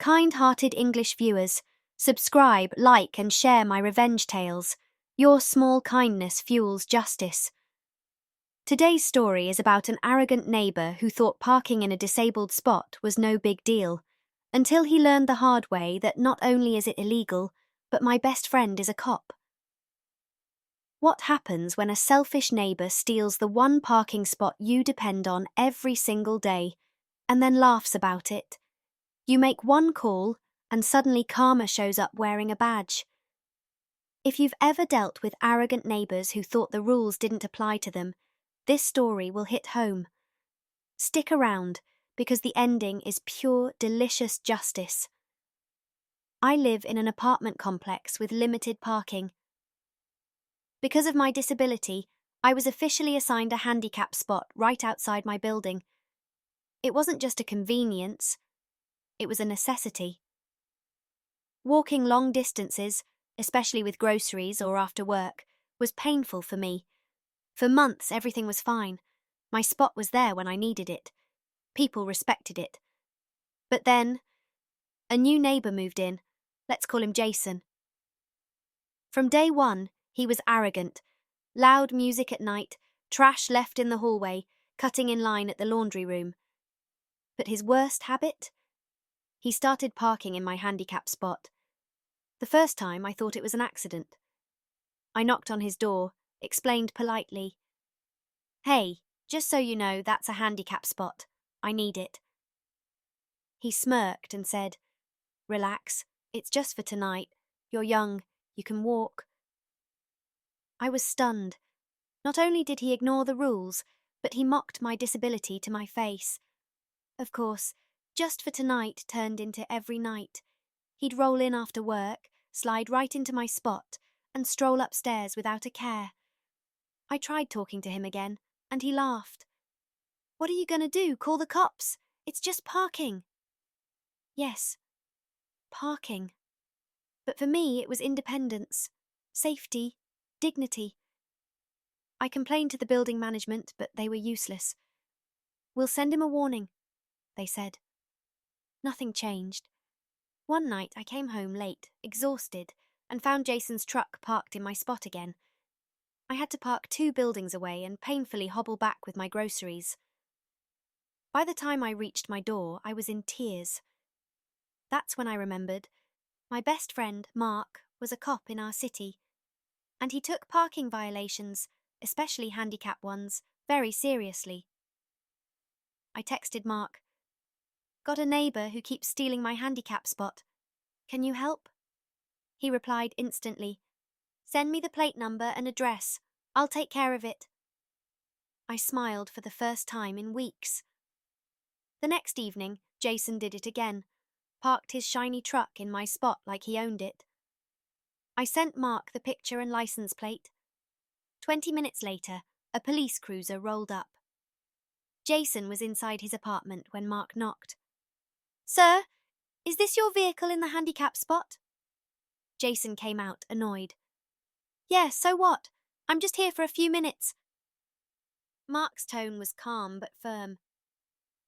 kind-hearted English viewers, subscribe, like and share my revenge tales. Your small kindness fuels justice. Today's story is about an arrogant neighbour who thought parking in a disabled spot was no big deal, until he learned the hard way that not only is it illegal, but my best friend is a cop. What happens when a selfish neighbour steals the one parking spot you depend on every single day, and then laughs about it? You make one call, and suddenly karma shows up wearing a badge. If you've ever dealt with arrogant neighbours who thought the rules didn't apply to them, this story will hit home. Stick around, because the ending is pure, delicious justice. I live in an apartment complex with limited parking. Because of my disability, I was officially assigned a handicap spot right outside my building. It wasn't just a convenience, it was a necessity. Walking long distances, especially with groceries or after work, was painful for me. For months, everything was fine. My spot was there when I needed it. People respected it. But then, a new neighbour moved in. Let's call him Jason. From day one, he was arrogant. Loud music at night, trash left in the hallway, cutting in line at the laundry room. But his worst habit? He started parking in my handicap spot. The first time, I thought it was an accident. I knocked on his door, explained politely, "Hey, just so you know, that's a handicap spot. I need it." He smirked and said, "Relax, it's just for tonight. You're young, you can walk." I was stunned. Not only did he ignore the rules, but he mocked my disability to my face. Of course, just for tonight turned into every night. He'd roll in after work, slide right into my spot, and stroll upstairs without a care. I tried talking to him again, and he laughed. "What are you going to do? Call the cops? It's just parking." Yes, parking. But for me, it was independence, safety, dignity. I complained to the building management, but they were useless. "We'll send him a warning," they said. Nothing changed. One night I came home late, exhausted, and found Jason's truck parked in my spot again. I had to park 2 buildings away and painfully hobble back with my groceries. By the time I reached my door, I was in tears. That's when I remembered my best friend, Mark, was a cop in our city, and he took parking violations, especially handicap ones, very seriously. I texted Mark, "Got a neighbour who keeps stealing my handicap spot. Can you help?" He replied instantly, "Send me the plate number and address. I'll take care of it." I smiled for the first time in weeks. The next evening, Jason did it again, parked his shiny truck in my spot like he owned it. I sent Mark the picture and license plate. 20 minutes later, a police cruiser rolled up. Jason was inside his apartment when Mark knocked. "Sir, is this your vehicle in the handicap spot?" Jason came out, annoyed. "Yeah, so what? I'm just here for a few minutes." Mark's tone was calm but firm.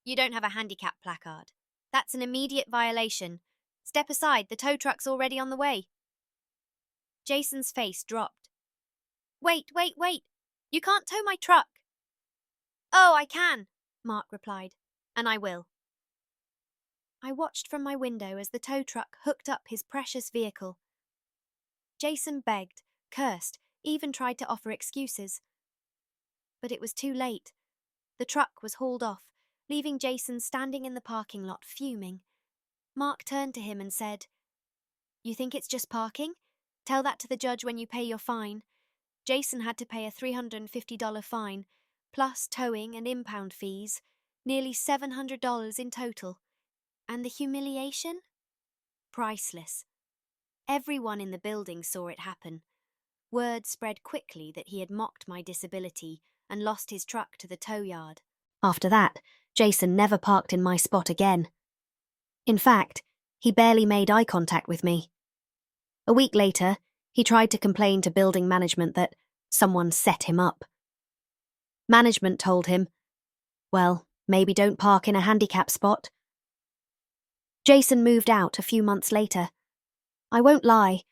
"You don't have a handicap placard. That's an immediate violation. Step aside, the tow truck's already on the way." Jason's face dropped. Wait. You can't tow my truck." "Oh, I can," Mark replied, "and I will." I watched from my window as the tow truck hooked up his precious vehicle. Jason begged, cursed, even tried to offer excuses. But it was too late. The truck was hauled off, leaving Jason standing in the parking lot fuming. Mark turned to him and said, "You think it's just parking? Tell that to the judge when you pay your fine." Jason had to pay a $350 fine, plus towing and impound fees, nearly $700 in total. And the humiliation? Priceless. Everyone in the building saw it happen. Word spread quickly that he had mocked my disability and lost his truck to the tow yard. After that, Jason never parked in my spot again. In fact, he barely made eye contact with me. A week later, he tried to complain to building management that someone set him up. Management told him, "Well, maybe don't park in a handicap spot." Jason moved out a few months later. I won't lie,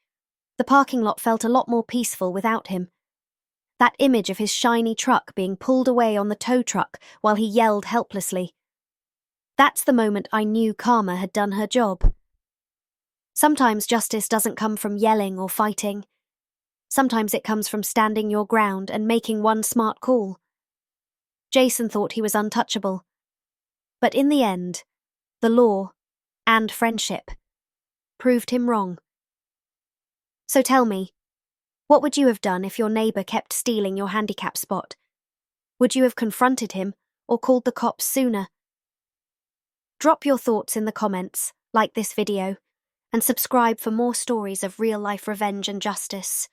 the parking lot felt a lot more peaceful without him. That image of his shiny truck being pulled away on the tow truck while he yelled helplessly. That's the moment I knew karma had done her job. Sometimes justice doesn't come from yelling or fighting. Sometimes it comes from standing your ground and making one smart call. Jason thought he was untouchable. But in the end, the law, and friendship, proved him wrong. So tell me, what would you have done if your neighbour kept stealing your handicap spot? Would you have confronted him or called the cops sooner? Drop your thoughts in the comments, like this video, and subscribe for more stories of real-life revenge and justice.